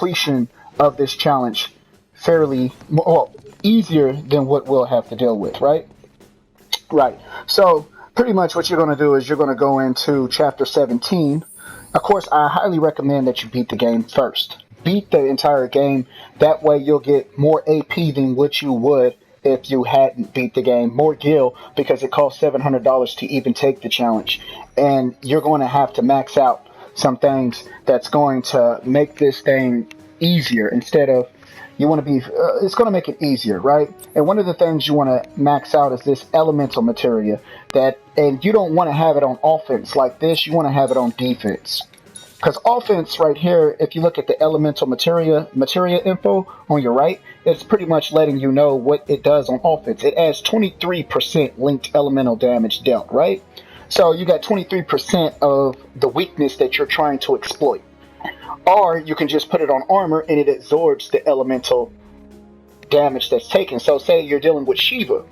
completion of this challenge fairly well, easier than what we'll have to deal with, right? Right. So pretty much what you're going to do is you're going to go into chapter 17. Of course, I highly recommend that you beat the game first. Beat the entire game. That way you'll get more AP than what you would if you hadn't beat the game. More gil because it costs $700 to even take the challenge. And you're going to have to max out some things that's going to make this thing easier instead of you want to be, it's going to make it easier, right? And one of the things you want to max out is this elemental materia and you don't want to have it on offense like this. You want to have it on defense. Because offense right here, if you look at the elemental materia info on your right, it's pretty much letting you know what it does on offense. It adds 23% linked elemental damage dealt, right? So you got 23% of the weakness that you're trying to exploit. Or you can just put it on armor and it absorbs the elemental damage that's taken. So say you're dealing with Shiva.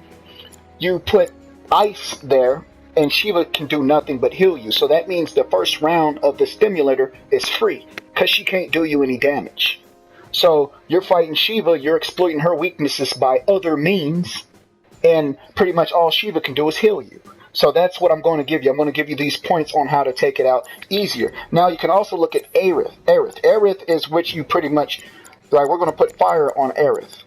You put ice there and Shiva can do nothing but heal you. So that means the first round of the stimulator is free because she can't do you any damage. So you're fighting Shiva, you're exploiting her weaknesses by other means, and pretty much all Shiva can do is heal you. So that's what I'm going to give you. I'm going to give you these points on how to take it out easier. Now you can also look at Aerith. Aerith is which you pretty much, like we're going to put fire on Aerith.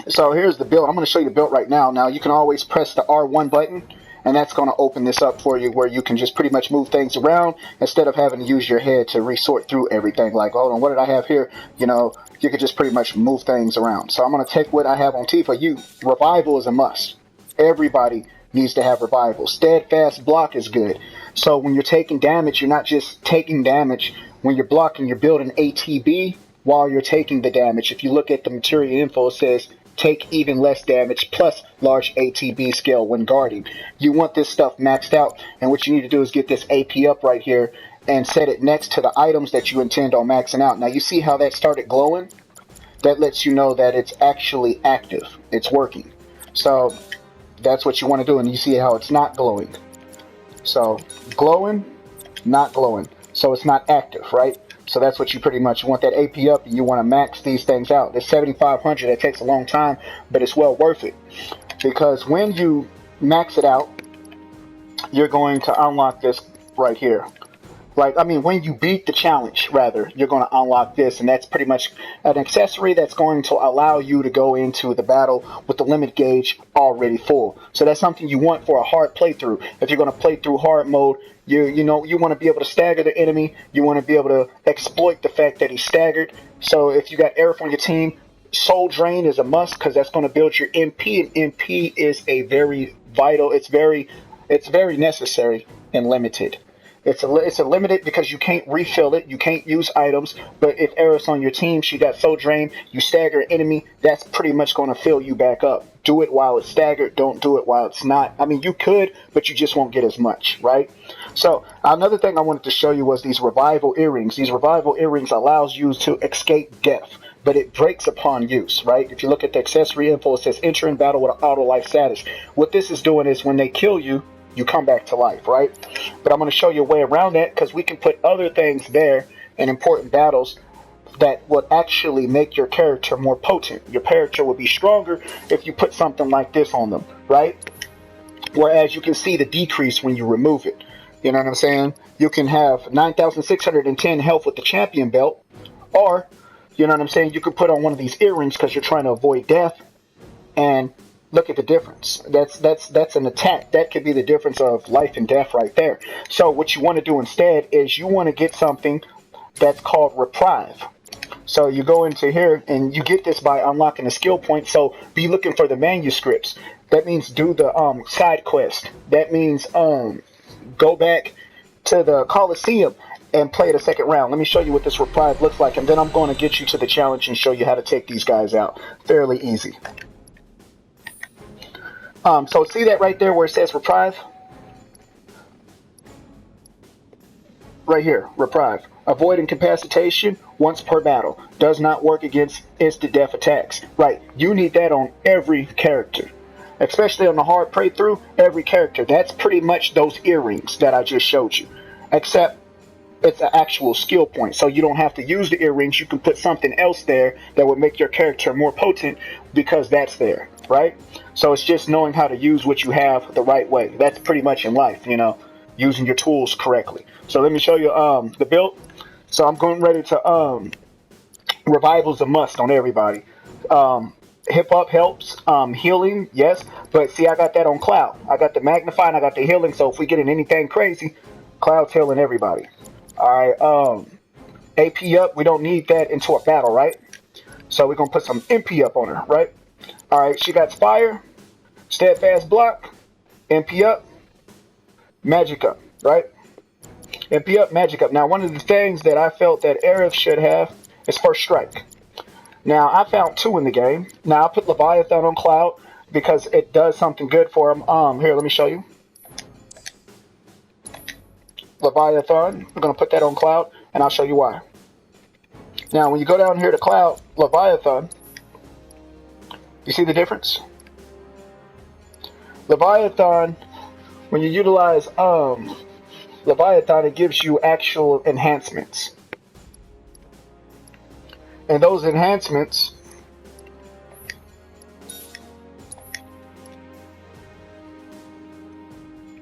So here's the build. I'm going to show you the build right now. Now you can always press the R1 button and that's going to open this up for you where you can just pretty much move things around instead of having to use your head to resort through everything. Like, hold on, what did I have here? You know, you could just pretty much move things around. So I'm going to take what I have on Tifa. Revival is a must. Everybody needs to have revival. Steadfast block is good. So when you're taking damage, you're not just taking damage. When you're blocking, you're building ATB while you're taking the damage. If you look at the material info, it says take even less damage plus large ATB scale when guarding. You want this stuff maxed out, and what you need to do is get this AP up right here and set it next to the items that you intend on maxing out. Now you see how that started glowing? That lets you know that it's actually active. It's working. So that's what you want to do, and you see how it's not glowing. So glowing, not glowing. So it's not active, right? So that's what you pretty much want, that AP up, and you want to max these things out. It's 7,500. It takes a long time, but it's well worth it. Because when you max it out, you're going to unlock this right here. Like, I mean, when you beat the challenge, rather, you're going to unlock this, and that's pretty much an accessory that's going to allow you to go into the battle with the limit gauge already full. So that's something you want for a hard playthrough. If you're going to play through hard mode, you want to be able to stagger the enemy. You want to be able to exploit the fact that he's staggered. So if you got Aerith on your team, Soul Drain is a must because that's going to build your MP, and MP is a very vital. It's very necessary and limited. It's a limited because you can't refill it. You can't use items. But if Aerith's on your team, she got Soul Drain, you stagger an enemy, that's pretty much going to fill you back up. Do it while it's staggered. Don't do it while it's not. I mean, you could, but you just won't get as much, right? So another thing I wanted to show you was these revival earrings. These revival earrings allows you to escape death, but it breaks upon use, right? If you look at the accessory info, it says enter in battle with an auto life status. What this is doing is when they kill you, you come back to life, right? But I'm going to show you a way around that because we can put other things there in important battles that would actually make your character more potent. Your character would be stronger if you put something like this on them, right? Whereas you can see the decrease when you remove it. You know what I'm saying? You can have 9,610 health with the champion belt, or, you know what I'm saying, you could put on one of these earrings because you're trying to avoid death, and look at the difference. That's an attack. That could be the difference of life and death right there. So what you want to do instead is you want to get something that's called Reprieve. So you go into here and you get this by unlocking a skill point. So be looking for the manuscripts. That means do the side quest. That means go back to the Coliseum and play the second round. Let me show you what this Reprieve looks like, and then I'm going to get you to the challenge and show you how to take these guys out. Fairly easy. So see that right there where it says Reprieve? Right here, Reprieve. Avoid incapacitation once per battle. Does not work against instant death attacks. Right, you need that on every character. Especially on the hard playthrough, every character. That's pretty much those earrings that I just showed you. Except It's an actual skill point. So you don't have to use the earrings. You can put something else there that would make your character more potent because that's there, right? So it's just knowing how to use what you have the right way. That's pretty much in life, you know, using your tools correctly. So let me show you the build. So I'm going ready to revival's a must on everybody. Hip up helps. Healing, yes, but see, I got that on Cloud. I got the magnify and I got the healing. So if we get in anything crazy, Cloud's healing everybody. All right. AP up. We don't need that into a battle, right? So we're gonna put some MP up on her, right? All right. She got fire, steadfast block, MP up, magic up, right? MP up, magic up. Now, one of the things that I felt that Aerith should have is first strike. Now, I found 2 in the game. Now, I put Leviathan on Cloud because it does something good for him. Here, let me show you. Leviathan. We're going to put that on Cloud, and I'll show you why. Now, when you go down here to Cloud, Leviathan, you see the difference? Leviathan, when you utilize Leviathan, it gives you actual enhancements. And those enhancements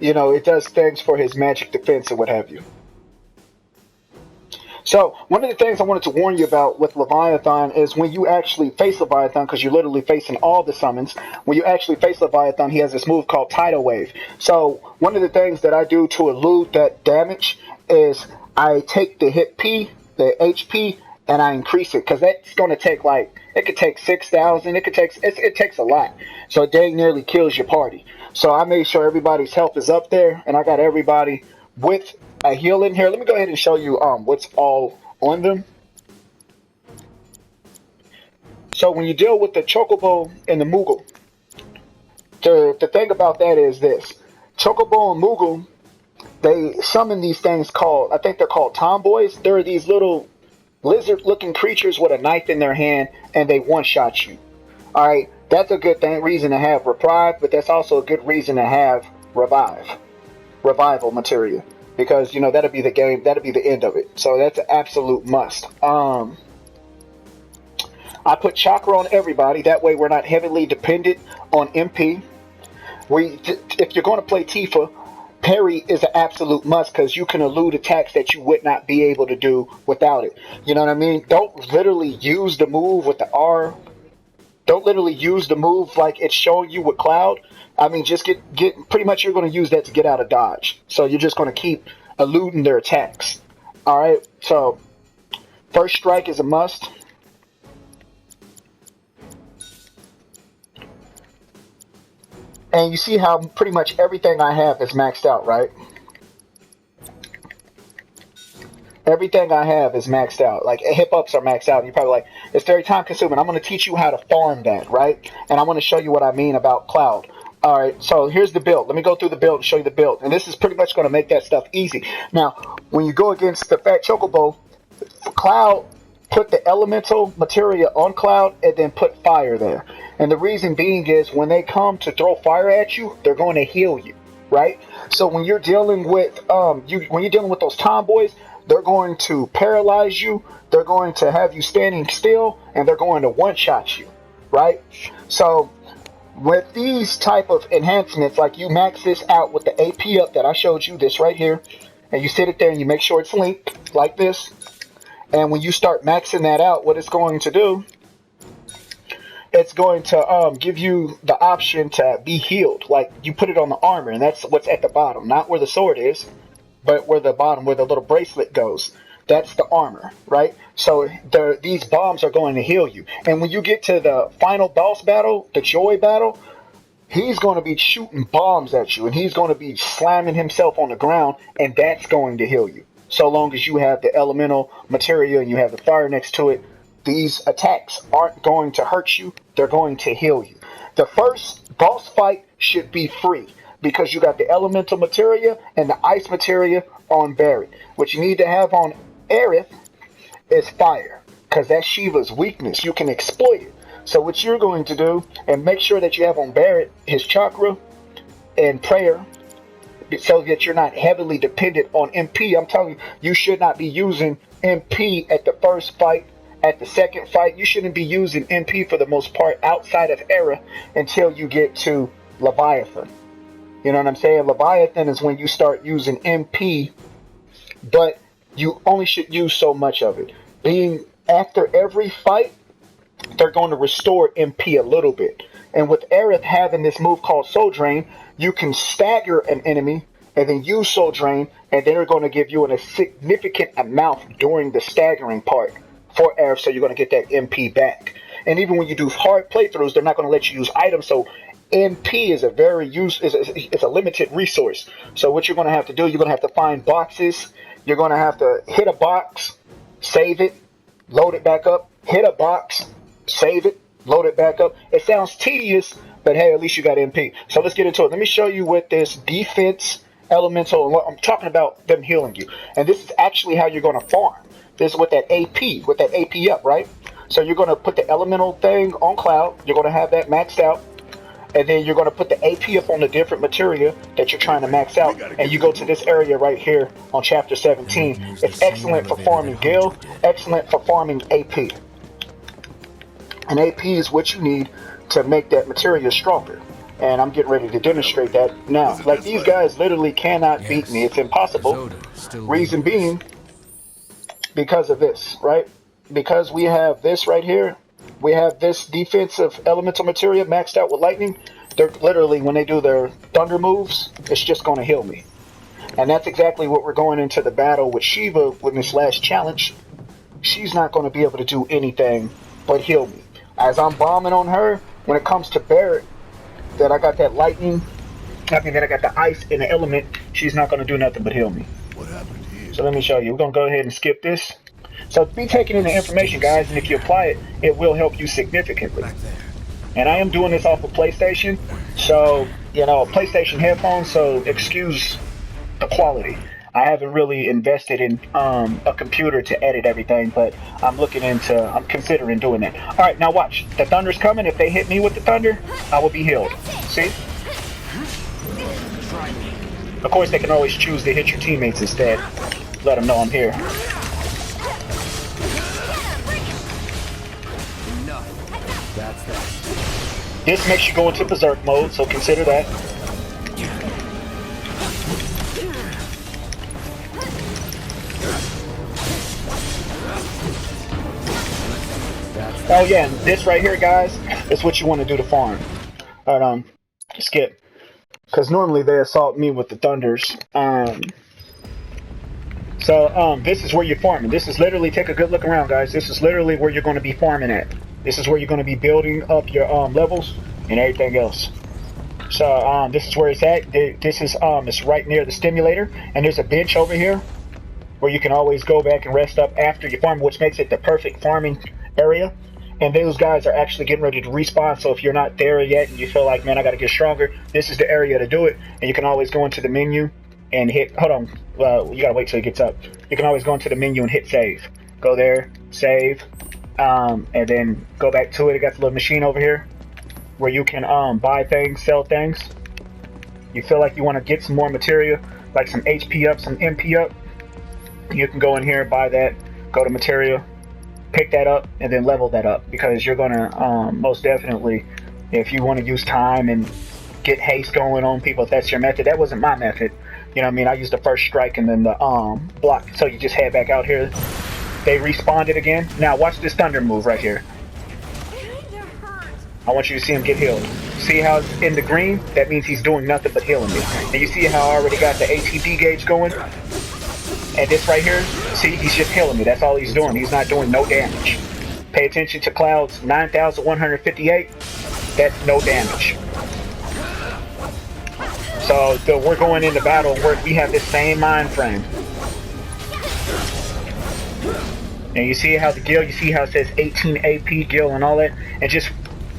you know, it does things for his magic defense and what have you. So, one of the things I wanted to warn you about with Leviathan is when you actually face Leviathan, because you're literally facing all the summons, when you actually face Leviathan, he has this move called Tidal Wave. So, one of the things that I do to elude that damage is I take the hit P, the HP, and I increase it, because that's going to take like, it could take 6,000, it takes a lot. So it dang nearly kills your party. So I made sure everybody's health is up there, and I got everybody with a healing here. Let me go ahead and show you what's all on them. So when you deal with the Chocobo and the Moogle, the thing about that is this. Chocobo and Moogle, they summon these things called, I think they're called tomboys. They're these little lizard-looking creatures with a knife in their hand, and they one-shot you. All right, that's a good reason to have reprieve, but that's also a good reason to have revival material, because you know that'll be the game, that'll be the end of it. So that's an absolute must. I put chakra on everybody. That way, we're not heavily dependent on MP. If you're going to play Tifa, parry is an absolute must, because you can elude attacks that you would not be able to do without it. You know what I mean? Don't literally use the move with the R. Don't literally use the move like it's showing you with Cloud. I mean, just get pretty much you're going to use that to get out of dodge. So you're just going to keep eluding their attacks. All right. So first strike is a must. And you see how pretty much everything I have is maxed out, right? Everything I have is maxed out. Like, hip ups are maxed out. And you're probably like, it's very time consuming. I'm going to teach you how to farm that, right? And I'm going to show you what I mean about Cloud. All right, so here's the build. Let me go through the build and show you the build. And this is pretty much going to make that stuff easy. Now, when you go against the Fat Chocobo, Cloud, put the elemental materia on Cloud and then put fire there. And the reason being is when they come to throw fire at you, they're going to heal you, right? So when you're dealing with those tomboys, they're going to paralyze you, they're going to have you standing still, and they're going to one-shot you, right? So with these type of enhancements, like you max this out with the AP up that I showed you, this right here, and you sit it there and you make sure it's linked like this. And when you start maxing that out, what it's going to do, it's going to give you the option to be healed. Like, you put it on the armor, and that's what's at the bottom. Not where the sword is, but where the bottom, where the little bracelet goes. That's the armor, right? So these bombs are going to heal you. And when you get to the final boss battle, the Joy battle, he's going to be shooting bombs at you, and he's going to be slamming himself on the ground, and that's going to heal you. So long as you have the elemental material and you have the fire next to it, these attacks aren't going to hurt you. They're going to heal you. The first boss fight should be free because you got the elemental materia and the ice materia on Barret. What you need to have on Aerith is fire, because that's Shiva's weakness. You can exploit it. So what you're going to do, and make sure that you have on Barret his chakra and prayer, so that you're not heavily dependent on MP. I'm telling you, you should not be using MP at the first fight. At the second fight, you shouldn't be using MP for the most part outside of Era until you get to Leviathan. You know what I'm saying? Leviathan is when you start using MP, but you only should use so much of it. Being after every fight, they're going to restore MP a little bit. And with Aerith having this move called Soul Drain, you can stagger an enemy and then use Soul Drain, and they're going to give you a significant amount during the staggering part for Aerith, so you're going to get that MP back. And even when you do hard playthroughs, they're not going to let you use items, so MP is a very it's a limited resource. So what you're going to have to do, you're going to have to find boxes. You're going to have to hit a box, save it, load it back up, hit a box, save it, load it back up. It sounds tedious, but hey, at least you got MP. So let's get into it. Let me show you what this defense elemental, I'm talking about them healing you. And this is actually how you're going to farm. This is with that AP up, right? So you're going to put the elemental thing on Cloud. You're going to have that maxed out. And then you're going to put the AP up on the different materia that you're trying to max out. And you go to this area right here on Chapter 17. It's excellent for farming Gil, excellent for farming AP. And AP is what you need to make that materia stronger. And I'm getting ready to demonstrate that now. Like, these guys literally cannot beat me. It's impossible. Reason being, because of this, right? Because we have this right here. We have this defensive elemental materia maxed out with lightning. They're literally, when they do their thunder moves, it's just going to heal me. And that's exactly what we're going into the battle with Shiva with this last challenge. She's not going to be able to do anything but heal me. As I'm bombing on her, when it comes to Barret, that I got that lightning, that I got the ice and the element, she's not going to do nothing but heal me. What happened here? So let me show you. We're going to go ahead and skip this. So be taking in the information, guys, and if you apply it, it will help you significantly. And I am doing this off of PlayStation, so, you know, PlayStation headphones, so excuse the quality. I haven't really invested in a computer to edit everything, but I'm considering doing that. All right, now watch. The thunder's coming. If they hit me with the thunder, I will be healed. See? Of course, they can always choose to hit your teammates instead. Let them know I'm here. This makes you go into berserk mode, so consider that. Oh yeah, and this right here, guys, is what you want to do to farm. Alright, skip. Because normally they assault me with the thunders. This is where you're farming. This is literally, take a good look around, guys. This is literally where you're going to be farming at. This is where you're going to be building up your levels and everything else. So this is where it's at. This is it's right near the stimulator, and there's a bench over here where you can always go back and rest up after you farm, which makes it the perfect farming area. And those guys are actually getting ready to respawn. So if you're not there yet and you feel like, man, I got to get stronger, this is the area to do it. And you can always go into the menu and hit. Hold on, you gotta wait till it gets up. You can always go into the menu and hit save. Go there, save. And then go back to it. It got the little machine over here where you can buy things, sell things. You feel like you want to get some more material, like some HP up, some MP up, you can go in here, buy that, go to material, pick that up, and then level that up, because you're gonna most definitely, if you want to use time and get haste going on people, if that's your method. That wasn't my method, you know what I mean? I used the first strike and then the block. So you just head back out here. They respawned it again. Now watch this thunder move right here. I want you to see him get healed. See how it's in the green? That means he's doing nothing but healing me. And you see how I already got the ATB gauge going? And this right here, see, he's just healing me. That's all he's doing. He's not doing no damage. Pay attention to Cloud's 9,158. That's no damage. So we're going into battle where we have this same mind frame. And you see how the Gil, you see how it says 18 AP Gil and all that, and just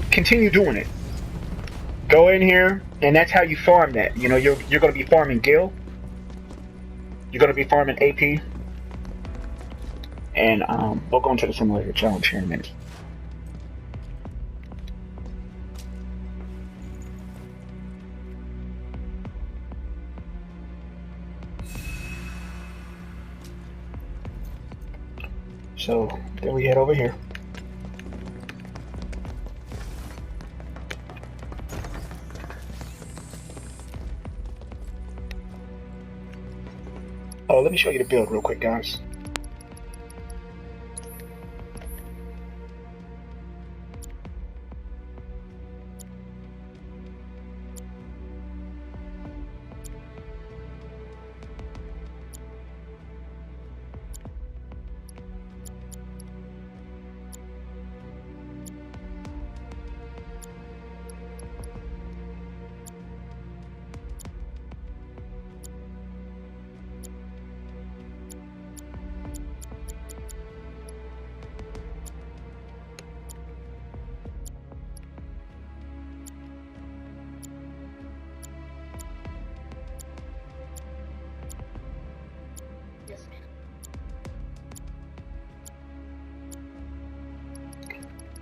continue doing it. Go in here, and that's how you farm that. You know, you're going to be farming Gil. You're going to be farming AP. And we'll go into the simulator challenge here in a minute. So then we head over here. Oh, let me show you the build real quick, guys.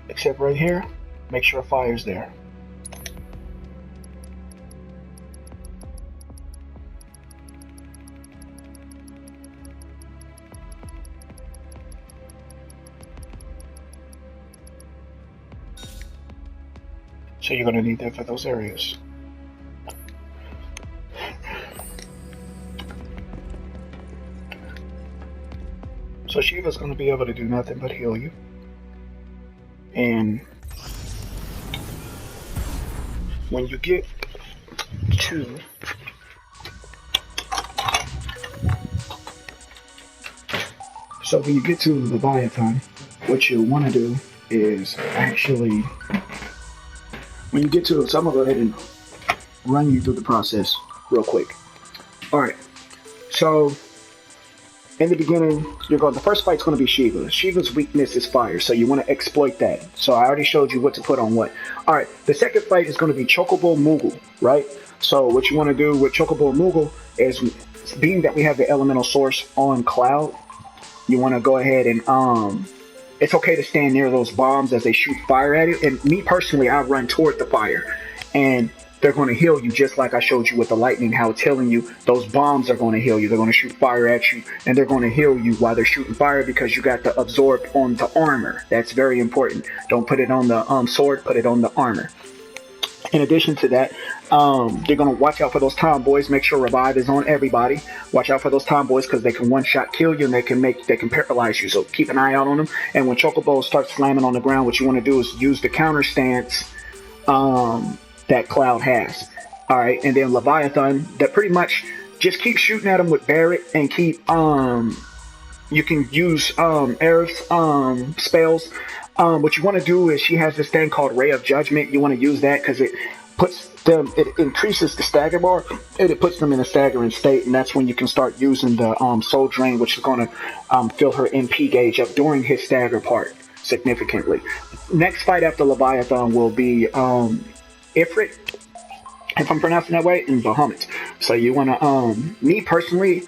Except right here, make sure fire's there. So you're going to need that for those areas. So Shiva's going to be able to do nothing but heal you. And when you get to Leviathan, what you want to do is actually, when you get to it, so I'm going to go ahead and run you through the process real quick. Alright, so in the beginning, the first fight's going to be Shiva. Shiva's weakness is fire, so you want to exploit that. So I already showed you what to put on what. Alright, the second fight is going to be Chocobo Removal, right? So what you want to do with Chocobo Removal is, being that we have the elemental source on Cloud, you want to go ahead and, it's okay to stand near those bombs as they shoot fire at it. And me personally, I run toward the fire. And they're going to heal you just like I showed you with the lightning, how it's healing you. Those bombs are going to heal you. They're going to shoot fire at you, and they're going to heal you while they're shooting fire, because you got the absorb on the armor. That's very important. Don't put it on the sword, put it on the armor. In addition to that, you're going to watch out for those tomboys. Make sure revive is on everybody. Watch out for those tomboys, because they can one-shot kill you, and they can paralyze you. So keep an eye out on them. And when Chocobo starts slamming on the ground, what you want to do is use the counter stance that Cloud has. Alright, and then Leviathan, that pretty much just keep shooting at him with Barret, and keep you can use Aerith's spells. What you want to do is, she has this thing called Ray of Judgment. You want to use that because it increases the stagger bar, and it puts them in a staggering state, and that's when you can start using the Soul Drain, which is going to fill her MP gauge up during his stagger part significantly. Next fight after Leviathan will be Ifrit, if I'm pronouncing that right, and Bahamut. So you want to, me personally,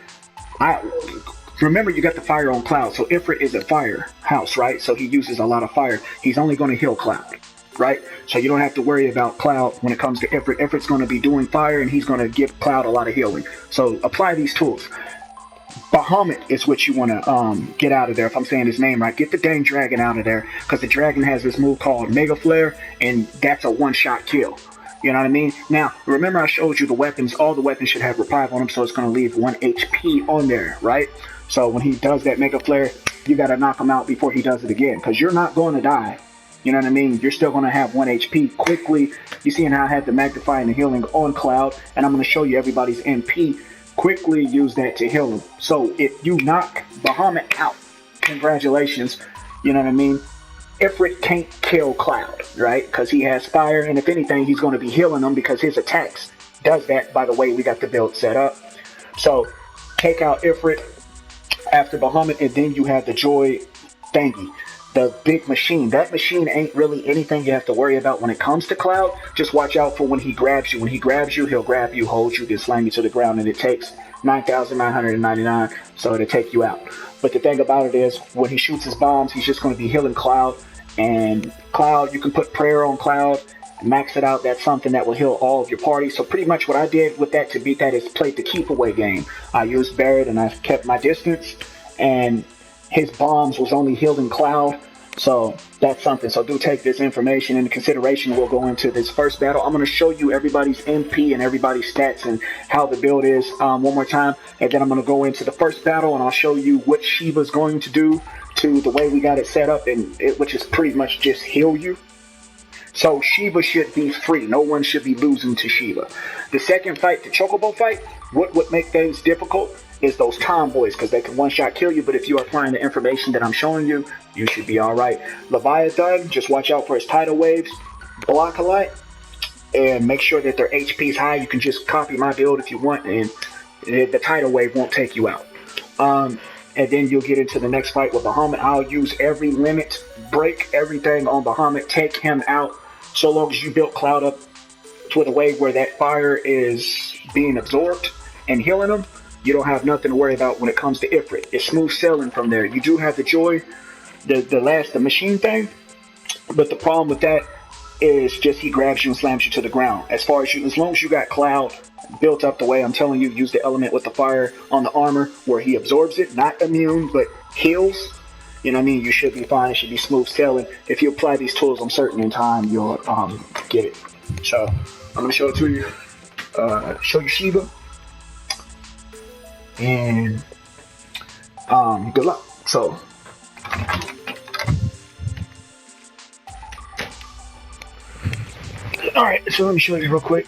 remember you got the fire on Cloud, so Ifrit is a fire house, right? So he uses a lot of fire. He's only going to heal Cloud, right? So you don't have to worry about Cloud when it comes to Ifrit. Ifrit's going to be doing fire, and he's going to give Cloud a lot of healing. So apply these tools. Bahamut is what you want to get out of there, if I'm saying his name right. Get the dang dragon out of there, because the dragon has this move called Mega Flare, and that's a one-shot kill. You know what I mean? Now, remember I showed you the weapons. All the weapons should have revive on them, so it's going to leave 1 HP on there, right? So when he does that Mega Flare, you got to knock him out before he does it again, because you're not going to die. You know what I mean? You're still going to have 1 HP quickly. You see how I had the Magnify and the healing on Cloud, and I'm going to show you everybody's MP. Quickly use that to heal him. So if you knock Bahamut out, congratulations. You know what I mean? Ifrit can't kill Cloud, right? Because he has fire, and if anything, he's going to be healing them, because his attacks does that. By the way, we got the build set up. So take out Ifrit after Bahamut, and then you have the Joy thingy, the big machine. That machine ain't really anything you have to worry about when it comes to Cloud. Just watch out for when he grabs you. When he grabs you, he'll grab you, hold you, then slam you to the ground, and it takes 9,999, so it'll take you out. But the thing about it is, when he shoots his bombs, he's just going to be healing Cloud. And Cloud, you can put prayer on Cloud, max it out. That's something that will heal all of your party. So pretty much what I did with that to beat that is played the keep away game. I used Barret, and I kept my distance, and his bombs was only healing Cloud. So that's something. So do take this information into consideration. We'll go into this first battle. I'm going to show you everybody's MP and everybody's stats and how the build is one more time. And then I'm going to go into the first battle and I'll show you what Shiva's going to do to the way we got it set up, and which is pretty much just heal you. So Shiva should be free. No one should be losing to Shiva. The second fight, the Chocobo fight, what would make things difficult is those tomboys, because they can one-shot kill you, but if you are applying the information that I'm showing you, you should be alright. Leviathan, just watch out for his tidal waves, block a lot, and make sure that their HP is high. You can just copy my build if you want, and the tidal wave won't take you out. And then you'll get into the next fight with Bahamut. I'll use every limit, break everything on Bahamut, take him out, so long as you build Cloud up to the way where that fire is being absorbed and healing him. You don't have nothing to worry about when it comes to Ifrit. It's smooth sailing from there. You do have the joy, the machine thing, but the problem with that is just he grabs you and slams you to the ground. As far as you, as long as you got Cloud built up the way I'm telling you, use the element with the fire on the armor where he absorbs it, not immune, but heals. You know what I mean? You should be fine. It should be smooth sailing. If you apply these tools, I'm certain in time you'll get it. So I'm gonna show it to you. Show you Shiva. And good luck. So alright, so let me show you real quick.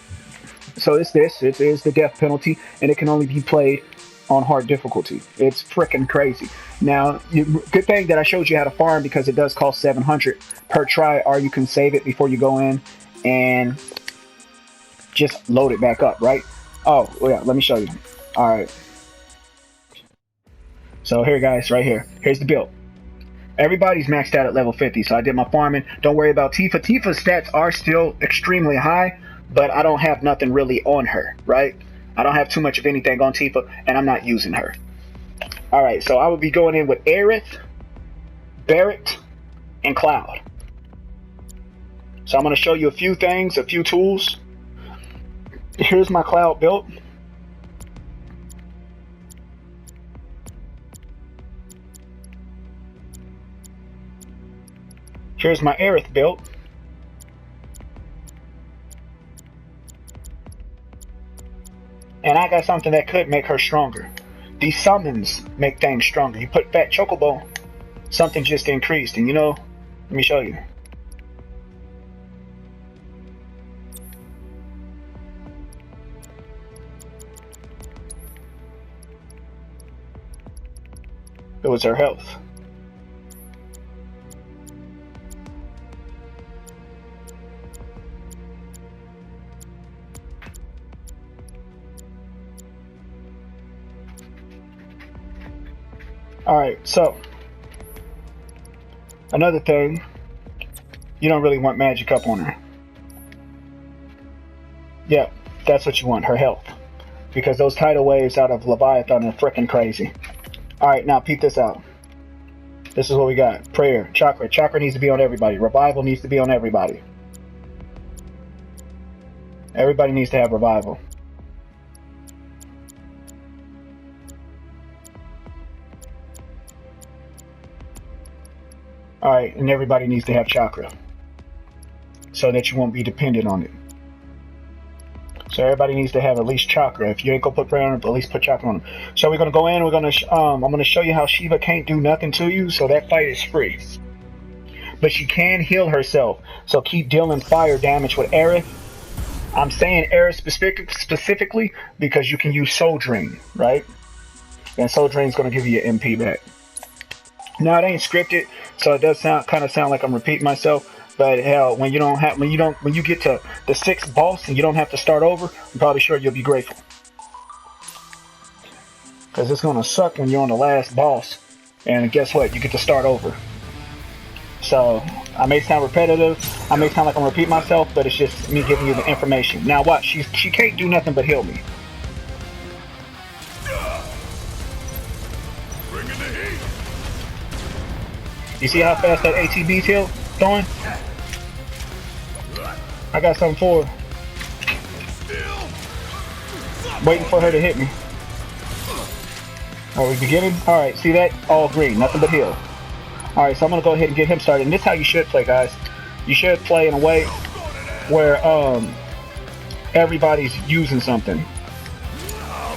So it is the death penalty, and it can only be played on hard difficulty. It's freaking crazy. Now, good thing that I showed you how to farm, because it does cost 700 per try, or you can save it before you go in and just load it back up, right? Oh yeah, let me show you. Alright. So here, guys, right here. Here's the build. Everybody's maxed out at level 50, so I did my farming. Don't worry about Tifa. Tifa's stats are still extremely high, but I don't have nothing really on her, right? I don't have too much of anything on Tifa, and I'm not using her. Alright, so I will be going in with Aerith, Barrett, and Cloud. So I'm going to show you a few things, a few tools. Here's my Cloud build. Here's my Aerith build. And I got something that could make her stronger. These summons make things stronger. You put Fat Chocobo, something just increased. And you know, let me show you. It was her health. Alright, so another thing, you don't really want magic up on her. Yeah, that's what you want, her health. Because those tidal waves out of Leviathan are freaking crazy. Alright, now peep this out. This is what we got. Prayer, chakra. Chakra needs to be on everybody. Revival needs to be on everybody. Everybody needs to have revival. Alright, and everybody needs to have chakra, so that you won't be dependent on it. So everybody needs to have at least chakra. If you ain't gonna put prayer on them, at least put chakra on them. So we're gonna go in, I'm gonna show you how Shiva can't do nothing to you, so that fight is free. But she can heal herself, so keep dealing fire damage with Aerith. I'm saying Aerith specifically because you can use Soul Drain, right? And Soul Drain's gonna give you your MP back. Now it ain't scripted, so it does kind of sound like I'm repeating myself. But hell, when you get to the 6th boss and you don't have to start over, I'm probably sure you'll be grateful. Because it's gonna suck when you're on the last boss, and guess what? You get to start over. So I may sound repetitive, I may sound like I'm repeating myself, but it's just me giving you the information. Now watch, she can't do nothing but heal me. You see how fast that ATB's heal throwing? I got something for her. Waiting for her to hit me. Are we beginning? Alright, see that? All green, nothing but heal. Alright, so I'm gonna go ahead and get him started. And this is how you should play, guys. You should play in a way where everybody's using something.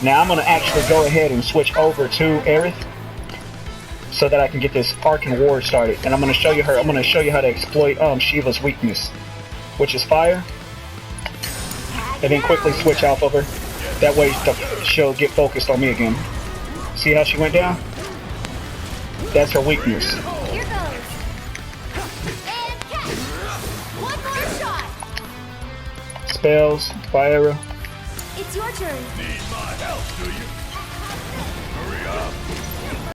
Now I'm gonna actually go ahead and switch over to Aerith so that I can get this Arcane Ward started. And I'm gonna show you how to exploit Shiva's weakness, which is fire. And then quickly switch off of her. That way she'll get focused on me again. See how she went down? That's her weakness. Here goes. And catch. One more shot. Spells, fire arrow. It's your turn. Need my help, do you? Hurry up.